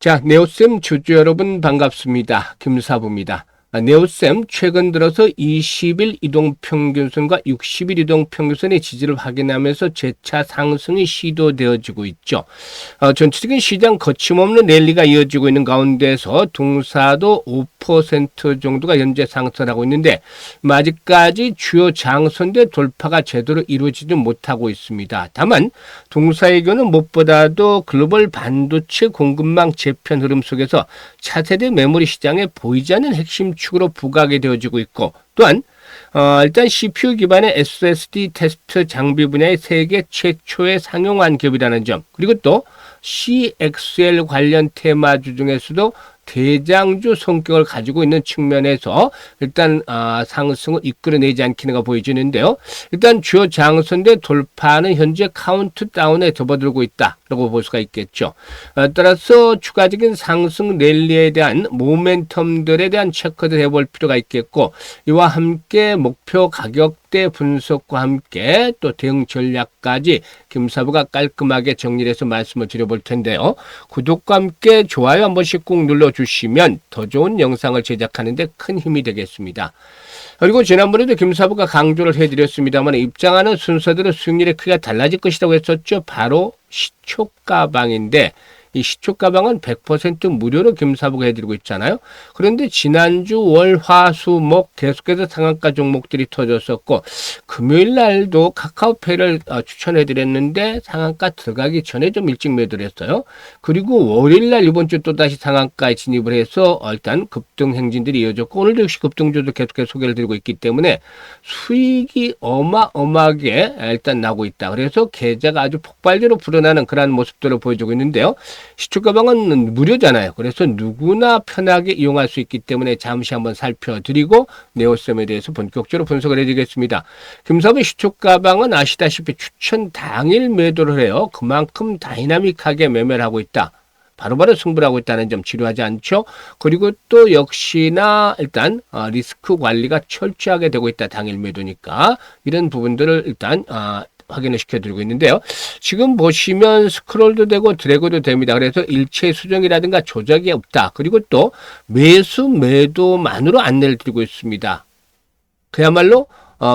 자, 네오쌤 주주 여러분 반갑습니다. 김사부입니다. 네오쌤 최근 들어서 20일 이동평균선과 60일 이동평균선의 지지를 확인하면서 재차 상승이 시도되어지고 있죠. 전체적인 시장 거침없는 랠리가 이어지고 있는 가운데서 동사도 5% 정도가 현재 상승하고 있는데 아직까지 주요 장선대 돌파가 제대로 이루어지지 못하고 있습니다. 다만 동사의 경우는 무엇보다도 글로벌 반도체 공급망 재편 흐름 속에서 차세대 메모리 시장에 보이지 않는 핵심 축으로 부각이 되어지고 있고, 또한 일단 CPU 기반의 SSD 테스트 장비 분야의 세계 최초의 상용한 기업이라는 점, 그리고 또 CXL 관련 테마주 중에서도 대장주 성격을 가지고 있는 측면에서 일단 상승을 이끌어내지 않기는가 보여지는데요. 일단 주요 장선대 돌파는 현재 카운트다운에 접어들고 있다라고 볼 수가 있겠죠. 따라서 추가적인 상승 랠리에 대한 모멘텀들에 대한 체크를 해볼 필요가 있겠고, 이와 함께 목표 가격대 분석과 함께 또 대응 전략까지 김사부가 깔끔하게 정리를 해서 말씀을 드려볼 텐데요. 구독과 함께 좋아요 한 번씩 꼭 눌러주시면 더 좋은 영상을 제작하는 데 큰 힘이 되겠습니다. 그리고 지난번에도 김사부가 강조를 해드렸습니다만 입장하는 순서대로 수익률이 크게 달라질 것이라고 했었죠. 바로 시초가방인데, 이 시초가방은 100% 무료로 김사부가 해드리고 있잖아요. 그런데 지난주 월, 화, 수, 목 계속해서 상한가 종목들이 터졌었고, 금요일 날도 카카오페이를 추천해드렸는데 상한가 들어가기 전에 좀 일찍 매도를 했어요. 그리고 월요일 날 이번 주 또다시 상한가에 진입을 해서 일단 급등 행진들이 이어졌고, 오늘도 역시 급등주도 계속해서 소개를 드리고 있기 때문에 수익이 어마어마하게 일단 나고 있다. 그래서 계좌가 아주 폭발적으로 불어나는 그러한 모습들을 보여주고 있는데요. 시초가방은 무료잖아요. 그래서 누구나 편하게 이용할 수 있기 때문에 잠시 한번 살펴드리고 네오쌤에 대해서 본격적으로 분석을 해드리겠습니다. 김사부의 시초가방은 아시다시피 추천 당일 매도를 해요. 그만큼 다이나믹하게 매매를 하고 있다. 바로바로 승부를 하고 있다는 점 지루하지 않죠. 그리고 또 역시나 일단 리스크 관리가 철저하게 되고 있다. 당일 매도니까 이런 부분들을 일단 확인을 시켜드리고 있는데요. 지금 보시면 스크롤도 되고 드래그도 됩니다. 그래서 일체 수정이라든가 조작이 없다. 그리고 또 매수 매도만으로 안내를 드리고 있습니다. 그야말로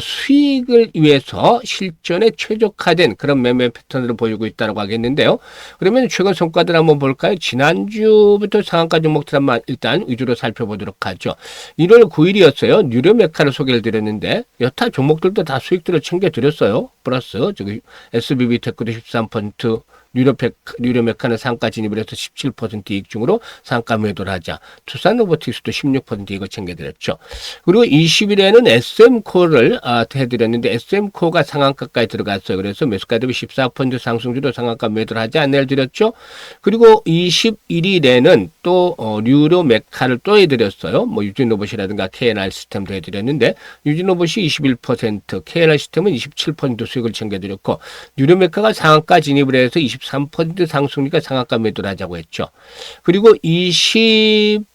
수익을 위해서 실전에 최적화된 그런 매매 패턴으로 보이고 있다고 하겠는데요. 그러면 최근 성과들 한번 볼까요? 지난주부터 상한가 종목들 한번 일단 위주로 살펴보도록 하죠. 1월 9일이었어요. 뉴로메카를 소개를 드렸는데 여타 종목들도 다 수익들을 챙겨드렸어요. 플러스 저기 SBB테크도 13%, 뉴로메카는 상가 진입을 해서 17% 이익 중으로 상가 매도를 하자. 투산로보틱스도 16% 이익을 챙겨드렸죠. 그리고 20일에는 SM코를 해드렸는데 SM코가 상한가까지 들어갔어요. 그래서 매수가 대비 14% 상승주로 상한가 매도를 하자 안내를 드렸죠. 그리고 21일에는 또 뉴로메카를 또 해드렸어요. 뭐 유진로봇이라든가 KNR 시스템도 해드렸는데 유진로봇이 21%, KNR 시스템은 27% 수익을 챙겨드렸고 뉴로메카가 상한가 진입을 해서 23% 상승률과 상한가 매도를 하자고 했죠. 그리고 22일이죠.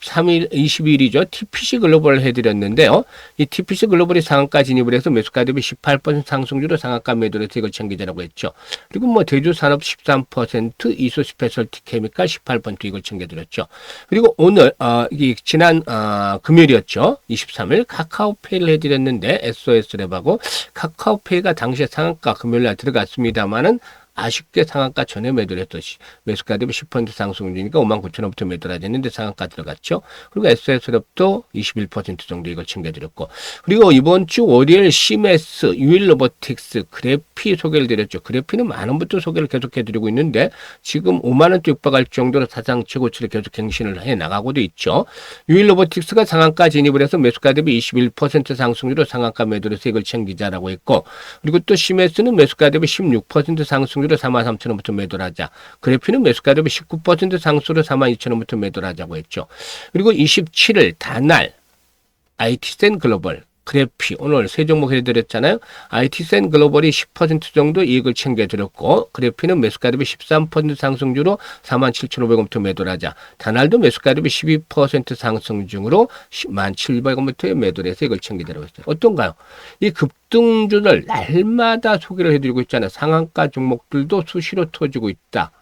TPC 글로벌을 해드렸는데요. 이 TPC 글로벌이 상한가 진입을 해서 매수가 대비 18% 상승률로 상한가 매도를 해서 이걸 챙기자라고 했죠. 그리고 뭐 대주산업 13%, 이소 스페셜티 케미칼 18% 이걸 챙겨드렸죠. 그리고 오늘 지난 금요일이었죠. 23일 카카오페이를 해드렸는데 SOS랩하고 카카오페이가 당시에 상한가 금요일날 들어갔습니다만은 아쉽게 상한가 전에 매도를 했듯이 매수가 대비 10% 상승주니까 59,000원부터 매도를 하셨는데 상한가 들어갔죠. 그리고 SS랩도 21% 정도 이걸 챙겨드렸고, 그리고 이번 주 월요일 CMS, 유일로보틱스, 그래피 소개를 드렸죠. 그래피는 만원부터 소개를 계속해드리고 있는데 지금 5만원대 육박할 정도로 사상 최고치를 계속 갱신을 해나가고도 있죠. 유일로보틱스가 상한가 진입을 해서 매수가 대비 21% 상승률로 상한가 매도를 해서 이걸 챙기자라고 했고, 그리고 또 CMS는 매수가 대비 16% 상승률로 43,000원부터 매도를 하자. 그래피는 매수가 대비 19% 상승으로 42,000원부터 매도를 하자고 했죠. 그리고 27일 다날 IT센 글로벌, 그래피 오늘 세 종목 해드렸잖아요. IT센 글로벌이 10% 정도 이익을 챙겨드렸고 그래피는 매수가 대비 13% 상승주로 47,500원부터 매도를 하자. 다날도 매수가 대비 12% 상승 중으로 17,000원부터 매도를 해서 이걸 챙기더라고 했어요. 어떤가요? 이 급등주를 날마다 소개를 해드리고 있잖아요. 상한가 종목들도 수시로 터지고 있다.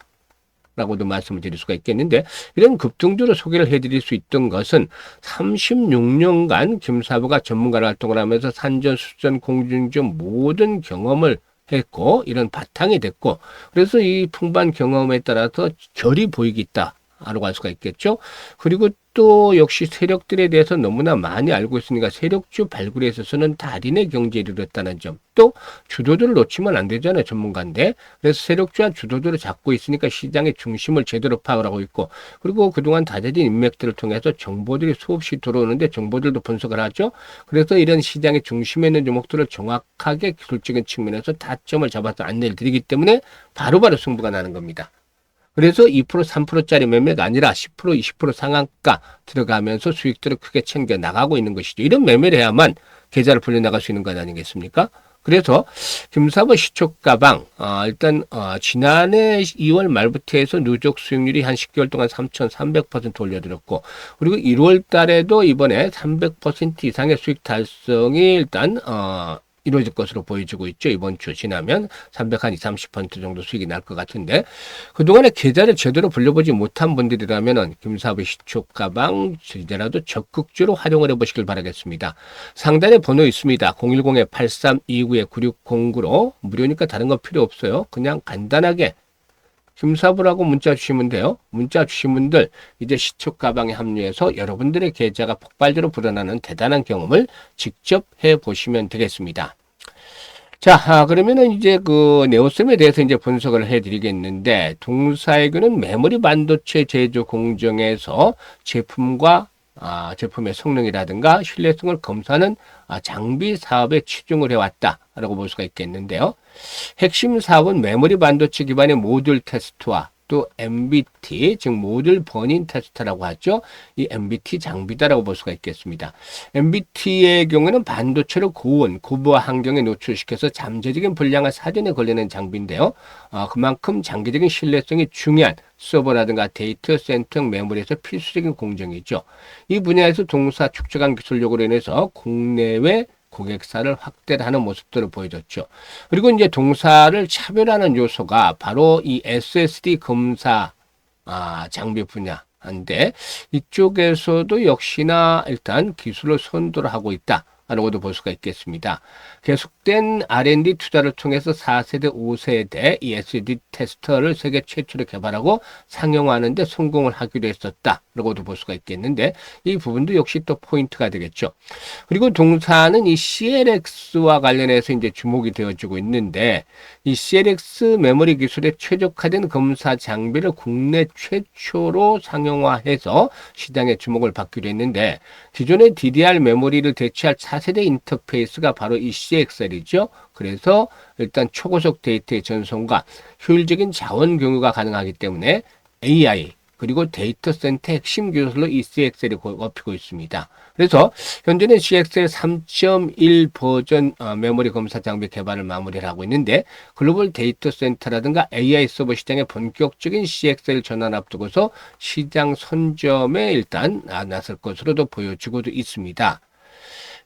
라고도 말씀을 드릴 수가 있겠는데, 이런 급등주로 소개를 해드릴 수 있던 것은 36년간 김사부가 전문가로 활동을 하면서 산전, 수전, 공중주 모든 경험을 했고, 이런 바탕이 됐고, 그래서 이 풍부한 경험에 따라서 결이 보이기 있다 라고 할 수가 있겠죠. 그리고 또 역시 세력들에 대해서 너무나 많이 알고 있으니까 세력주 발굴에 있어서는 달인의 경지에 이르렀다는 점, 또 주도들을 놓치면 안 되잖아요, 전문가인데. 그래서 세력주와 주도들을 잡고 있으니까 시장의 중심을 제대로 파악을 하고 있고, 그리고 그동안 다져진 인맥들을 통해서 정보들이 수없이 들어오는데 정보들도 분석을 하죠. 그래서 이런 시장의 중심에 있는 종목들을 정확하게 기술적인 측면에서 타점을 잡아서 안내를 드리기 때문에 바로바로 승부가 나는 겁니다. 그래서 2%, 3%짜리 매매가 아니라 10%, 20% 상한가 들어가면서 수익들을 크게 챙겨 나가고 있는 것이죠. 이런 매매를 해야만 계좌를 불려나갈 수 있는 것 아니겠습니까? 그래서 김사부 시초가방 일단 지난해 2월 말부터 해서 누적 수익률이 한 10개월 동안 3,300% 올려드렸고, 그리고 1월 달에도 이번에 300% 이상의 수익 달성이 일단 이루어질 것으로 보여지고 있죠. 이번 주 지나면 320, 30% 정도 수익이 날 것 같은데, 그동안에 계좌를 제대로 불려보지 못한 분들이라면 김사부 시초가방 이제라도 적극적으로 활용을 해보시길 바라겠습니다. 상단에 번호 있습니다. 010-8329-9609로 무료니까 다른 거 필요 없어요. 그냥 간단하게 김사부라고 문자 주시면 돼요. 문자 주신 분들 이제 시초가방에 합류해서 여러분들의 계좌가 폭발적으로 불어나는 대단한 경험을 직접 해보시면 되겠습니다. 자, 그러면은 이제 그 네오셈에 대해서 이제 분석을 해드리겠는데, 동사에게는 메모리 반도체 제조 공정에서 제품의 성능이라든가 신뢰성을 검사하는 장비 사업에 치중을 해왔다라고 볼 수가 있겠는데요. 핵심 사업은 메모리 반도체 기반의 모듈 테스트와 또 MBT, 즉 모듈 버닝 테스트라고 하죠. 이 MBT 장비다라고 볼 수가 있겠습니다. MBT의 경우는 반도체를 고온, 고부하 환경에 노출시켜서 잠재적인 불량을 사전에 걸려낸 장비인데요. 그만큼 장기적인 신뢰성이 중요한 서버라든가 데이터 센터형 메모리에서 필수적인 공정이죠. 이 분야에서 동사 축적한 기술력으로 인해서 국내외 고객사를 확대를 하는 모습들을 보여줬죠. 그리고 이제 동사를 차별하는 요소가 바로 이 SSD 검사 장비 분야인데, 이쪽에서도 역시나 일단 기술을 선도를 하고 있다 라고도 볼 수가 있겠습니다. 계속된 R&D 투자를 통해서 4세대, 5세대 이 SSD 테스터를 세계 최초로 개발하고 상용화하는 데 성공을 하기로 했었다 라고도 볼 수가 있겠는데, 이 부분도 역시 또 포인트가 되겠죠. 그리고 동사는 이 CLX와 관련해서 이제 주목이 되어지고 있는데, 이 CLX 메모리 기술에 최적화된 검사 장비를 국내 최초로 상용화해서 시장에 주목을 받기로 했는데, 기존의 DDR 메모리를 대체할 4세대 인터페이스가 바로 이 CXL이죠. 그래서 일단 초고속 데이터의 전송과 효율적인 자원 공유가 가능하기 때문에 AI 그리고 데이터 센터 핵심 기술로 이 CXL이 꼽히고 있습니다. 그래서 현재는 CXL 3.1 버전 메모리 검사 장비 개발을 마무리를 하고 있는데, 글로벌 데이터 센터라든가 AI 서버 시장의 본격적인 CXL 전환 앞두고서 시장 선점에 일단 나설 것으로도 보여지고도 있습니다.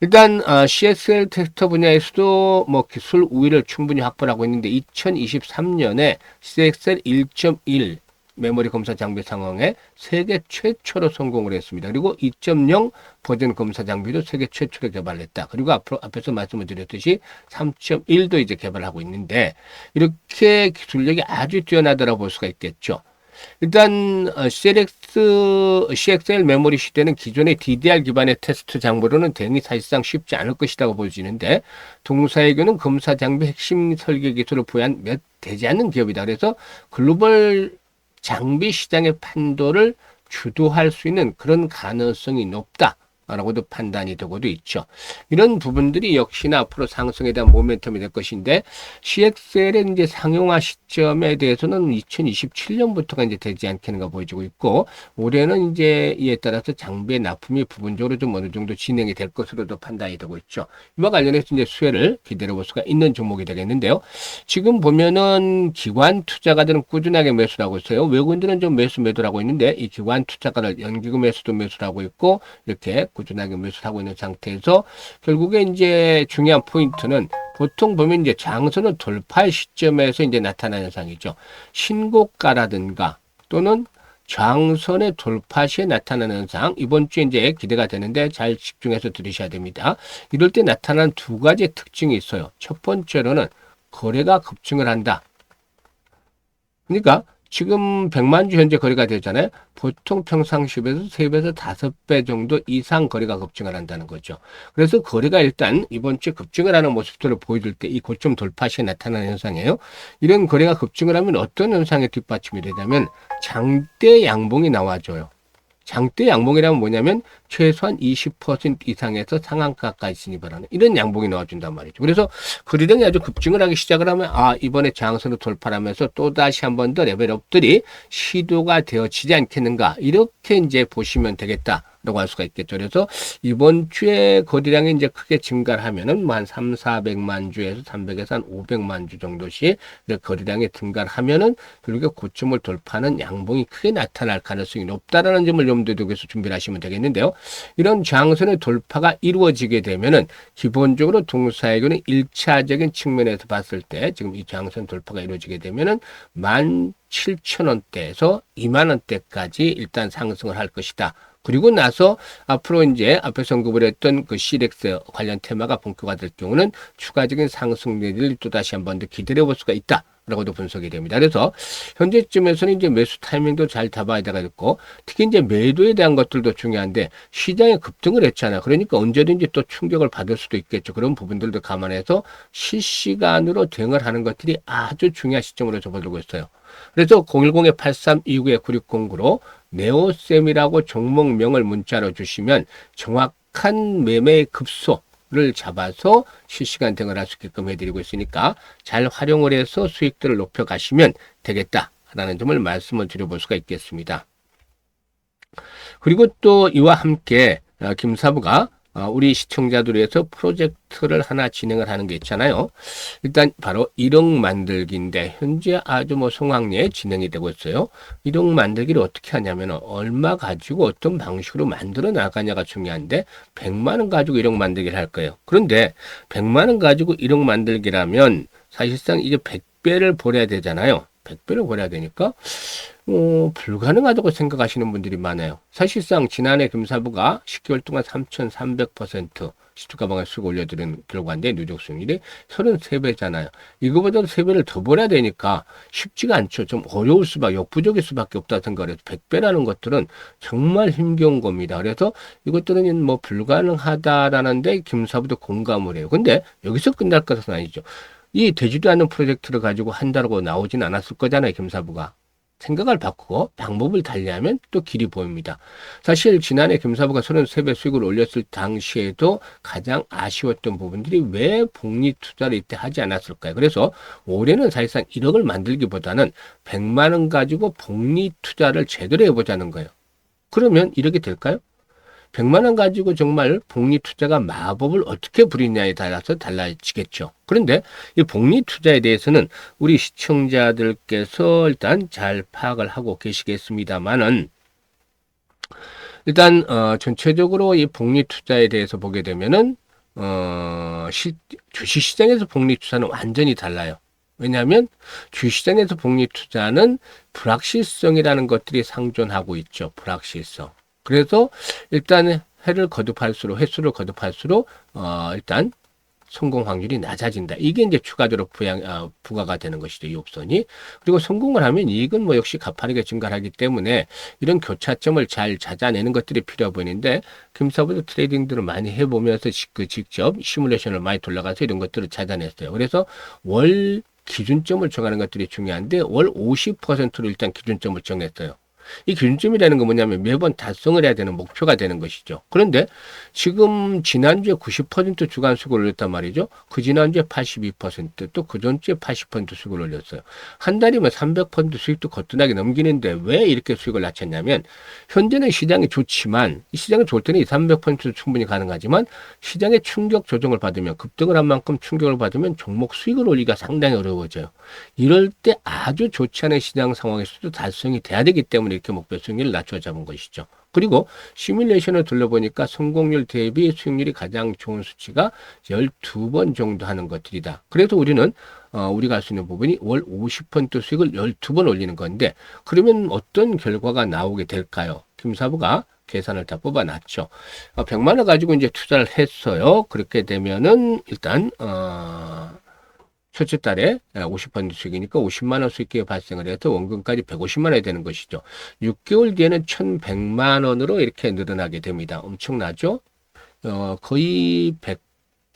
일단 CXL 테스터 분야에서도 뭐 기술 우위를 충분히 확보하고 있는데, 2023년에 CXL 1.1 메모리 검사 장비 상황에 세계 최초로 성공을 했습니다. 그리고 2.0 버전 검사 장비도 세계 최초로 개발했다. 그리고 앞에서 말씀을 드렸듯이 3.1도 이제 개발하고 있는데, 이렇게 기술력이 아주 뛰어나다라고 볼 수가 있겠죠. 일단 CXL 메모리 시대는 기존의 DDR 기반의 테스트 장비로는 대응이 사실상 쉽지 않을 것이라고 보여지는데, 동사에게는 검사 장비 핵심 설계 기술을 부여한 몇 되지 않는 기업이다. 그래서 글로벌 장비 시장의 판도를 주도할 수 있는 그런 가능성이 높다 라고도 판단이 되고도 있죠. 이런 부분들이 역시나 앞으로 상승에 대한 모멘텀이 될 것인데, CXL의 이제 상용화 시점에 대해서는 2027년부터가 이제 되지 않겠는가 보여지고 있고, 올해는 이제 이에 따라서 장비의 납품이 부분적으로 좀 어느 정도 진행이 될 것으로도 판단이 되고 있죠. 이와 관련해서 이제 수혜를 기다려 볼 수가 있는 종목이 되겠는데요. 지금 보면은 기관 투자가들은 꾸준하게 매수를 하고 있어요. 외국인들은 좀 매도를 하고 있는데, 이 기관 투자가들 연기금에서도 매수를 하고 있고, 이렇게 꾸준하게 매수를 하고 있는 상태에서, 결국에 이제 중요한 포인트는 보통 보면 이제 장선을 돌파할 시점에서 이제 나타나는 현상이죠. 신고가라든가 또는 저항선의 돌파 시에 나타나는 현상, 이번 주에 이제 기대가 되는데 잘 집중해서 들으셔야 됩니다. 이럴 때 나타나는 두 가지 특징이 있어요. 첫 번째로는 거래가 급증을 한다. 그러니까 지금 100만 주 현재 거래가 되잖아요. 보통 평상시에서 3배에서 5배 정도 이상 거래가 급증을 한다는 거죠. 그래서 거래가 일단 이번 주에 급증을 하는 모습들을 보여줄 때 이 고점 돌파 시에 나타나는 현상이에요. 이런 거래가 급증을 하면 어떤 현상에 뒷받침이 되냐면 장대 양봉이 나와줘요. 장대 양봉이라면 뭐냐면 최소한 20% 이상에서 상한가까지 진입을 하는 이런 양봉이 나와준단 말이죠. 그래서 거래량이 아주 급증을 하기 시작을 하면 이번에 저항선을 돌파하면서 또다시 한 번 더 레벨업들이 시도가 되어지지 않겠는가, 이렇게 이제 보시면 되겠다 라고 할 수가 있겠죠. 그래서 이번 주에 거래량이 이제 크게 증가를 하면은 한 400만 주에서 300에서 한 500만 주 정도씩 거래량이 증가를 하면은 그렇게 고점을 돌파하는 양봉이 크게 나타날 가능성이 높다라는 점을 염두에 두고서 준비를 하시면 되겠는데요. 이런 저항선의 돌파가 이루어지게 되면은 기본적으로 동사에게는 1차적인 측면에서 봤을 때 지금 이 저항선 돌파가 이루어지게 되면은 17,000원대에서 20,000원대까지 일단 상승을 할 것이다. 그리고 나서 앞으로 이제 앞에서 언급을 했던 그 CDX 관련 테마가 본격화 될 경우는 추가적인 상승 내리를 또다시 한 번 더 기다려 볼 수가 있다 라고도 분석이 됩니다. 그래서 현재쯤에서는 이제 매수 타이밍도 잘 잡아야 되겠고, 특히 이제 매도에 대한 것들도 중요한데 시장에 급등을 했잖아요. 그러니까 언제든지 또 충격을 받을 수도 있겠죠. 그런 부분들도 감안해서 실시간으로 대응을 하는 것들이 아주 중요한 시점으로 접어들고 있어요. 그래서 010-8329-9609로 네오셈이라고 종목명을 문자로 주시면 정확한 매매의 급소를 잡아서 실시간 대응을 할 수 있게끔 해드리고 있으니까 잘 활용을 해서 수익들을 높여가시면 되겠다라는 점을 말씀을 드려볼 수가 있겠습니다. 그리고 또 이와 함께 김사부가 우리 시청자들 위해서 프로젝트를 하나 진행을 하는 게 있잖아요. 일단 바로 1억 만들기인데 현재 아주 성황리에 진행이 되고 있어요. 1억 만들기를 어떻게 하냐면 얼마 가지고 어떤 방식으로 만들어 나가냐가 중요한데 100만 원 가지고 1억 만들기를 할 거예요. 그런데 100만 원 가지고 1억 만들기라면 사실상 이제 100배를 벌여야 되잖아요. 100배를 벌여야 되니까 불가능하다고 생각하시는 분들이 많아요. 사실상 지난해 금사부가 10개월 동안 3,300% 시초가방을 수익 올려드린 결과인데 누적 수익률이 33배잖아요. 이거보다도 3배를 더 벌여야 되니까 쉽지가 않죠. 좀 어려울 수밖에, 역부족일 수밖에 없다 생각을 해서 100배라는 것들은 정말 힘겨운 겁니다. 그래서 이것들은 불가능하다라는데 김사부도 공감을 해요. 근데 여기서 끝날 것은 아니죠. 이 되지도 않는 프로젝트를 가지고 한다고 나오진 않았을 거잖아요, 김사부가. 생각을 바꾸고 방법을 달리하면 또 길이 보입니다. 사실 지난해 김사부가 33배 수익을 올렸을 당시에도 가장 아쉬웠던 부분들이 왜 복리 투자를 이때 하지 않았을까요? 그래서 올해는 사실상 1억을 만들기보다는 100만 원 가지고 복리 투자를 제대로 해보자는 거예요. 그러면 이렇게 될까요? 100만 원 가지고 정말 복리 투자가 마법을 어떻게 부리냐에 따라서 달라지겠죠. 그런데 이 복리 투자에 대해서는 우리 시청자들께서 일단 잘 파악을 하고 계시겠습니다만은 일단 전체적으로 이 복리 투자에 대해서 보게 되면은 주식시장에서 복리 투자는 완전히 달라요. 왜냐하면 주식시장에서 복리 투자는 불확실성이라는 것들이 상존하고 있죠. 불확실성. 그래서 일단 횟수를 거듭할수록 일단 성공 확률이 낮아진다. 이게 이제 추가적으로 부과가 되는 것이죠. 이 옵션이. 그리고 성공을 하면 이익은 역시 가파르게 증가하기 때문에 이런 교차점을 잘 찾아내는 것들이 필요해 보이는데 김사부도 트레이딩들을 많이 해보면서 직접 시뮬레이션을 많이 돌아가서 이런 것들을 찾아냈어요. 그래서 월 기준점을 정하는 것들이 중요한데 월 50%로 일단 기준점을 정했어요. 이 기준점이라는 건 뭐냐면 매번 달성을 해야 되는 목표가 되는 것이죠. 그런데 지금 지난주에 90% 주간 수익을 올렸단 말이죠. 그 지난주에 82%, 또 그 전주에 80% 수익을 올렸어요. 한 달이면 300% 수익도 거뜬하게 넘기는데 왜 이렇게 수익을 낮췄냐면 현재는 시장이 좋지만 이 시장이 좋을 때는 300%도 충분히 가능하지만 시장의 충격 조정을 받으면 급등을 한 만큼 충격을 받으면 종목 수익을 올리기가 상당히 어려워져요. 이럴 때 아주 좋지 않은 시장 상황에서도 달성이 돼야 되기 때문에 이렇게 목표 수익률을 낮춰 잡은 것이죠. 그리고 시뮬레이션을 둘러보니까 성공률 대비 수익률이 가장 좋은 수치가 12번 정도 하는 것들이다. 그래서 우리는 우리가 할 수 있는 부분이 월 50% 수익을 12번 올리는 건데, 그러면 어떤 결과가 나오게 될까요? 김사부가 계산을 다 뽑아놨죠. 100만 원 가지고 이제 투자를 했어요. 그렇게 되면은 일단 첫째 달에 50% 수익이니까 50만 원 수익이 발생을 해서 원금까지 150만 원이 되는 것이죠. 6개월 뒤에는 1,100만 원으로 이렇게 늘어나게 됩니다. 엄청나죠? 거의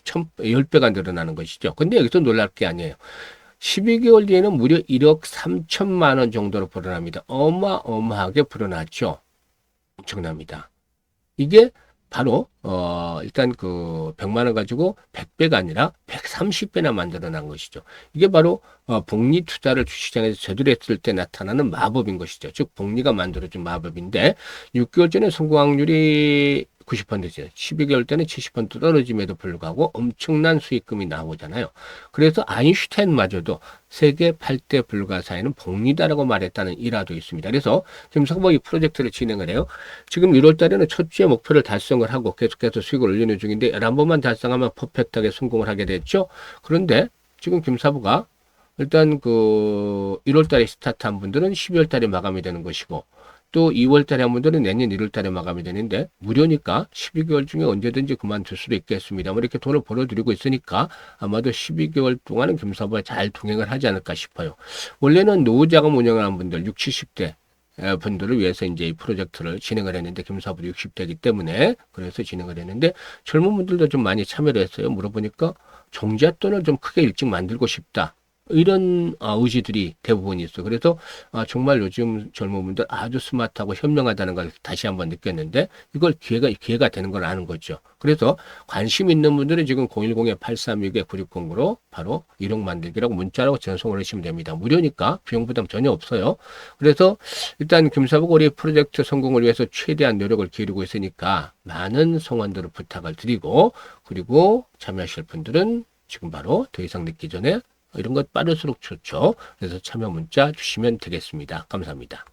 10배가 늘어나는 것이죠. 근데 여기서 놀랄 게 아니에요. 12개월 뒤에는 무려 1억 3천만 원 정도로 불어납니다. 어마어마하게 불어났죠. 엄청납니다. 이게 바로 일단 그 100만 원 가지고 100배가 아니라 130배나 만들어낸 것이죠. 이게 바로 복리 투자를 주시장에서 제대로 했을 때 나타나는 마법인 것이죠. 즉 복리가 만들어준 마법인데, 6개월 전에 성공 확률이 90%죠. 12개월 때는 70% 떨어짐에도 불구하고 엄청난 수익금이 나오잖아요. 그래서 아인슈타인마저도 세계 8대 불가사의는 복리다라고 말했다는 일화도 있습니다. 그래서 지금 성공이 프로젝트를 진행을 해요. 지금 1월 달에는 첫 주에 목표를 달성을 하고 계속해서 수익을 올리는 중인데, 11번만 달성하면 퍼펙트하게 성공을 하게 됐죠. 그런데 지금 김사부가 일단 그 1월 달에 스타트한 분들은 12월 달에 마감이 되는 것이고, 또 2월 달에 한 분들은 내년 1월 달에 마감이 되는데, 무료니까 12개월 중에 언제든지 그만둘 수도 있겠습니다. 뭐 이렇게 돈을 벌어들이고 있으니까 아마도 12개월 동안은 김사부가 잘 동행을 하지 않을까 싶어요. 원래는 노후자금 운영을 하는 분들 60, 70대 분들을 위해서 이제 이 프로젝트를 진행을 했는데, 김사부도 60대이기 때문에 그래서 진행을 했는데, 젊은 분들도 좀 많이 참여를 했어요. 물어보니까 종잣돈을 좀 크게 일찍 만들고 싶다, 이런 의지들이 대부분 있어요. 그래서 정말 요즘 젊은 분들 아주 스마트하고 현명하다는 걸 다시 한번 느꼈는데, 이걸 기회가 되는 걸 아는 거죠. 그래서 관심 있는 분들은 지금 010-8362-9609로 바로 1억 만들기라고 문자라고 전송을 하시면 됩니다. 무료니까 비용 부담 전혀 없어요. 그래서 일단 김사부가 우리 프로젝트 성공을 위해서 최대한 노력을 기울이고 있으니까 많은 성원들을 부탁을 드리고, 그리고 참여하실 분들은 지금 바로 더 이상 늦기 전에 이런 것 빠를수록 좋죠. 그래서 참여 문자 주시면 되겠습니다. 감사합니다.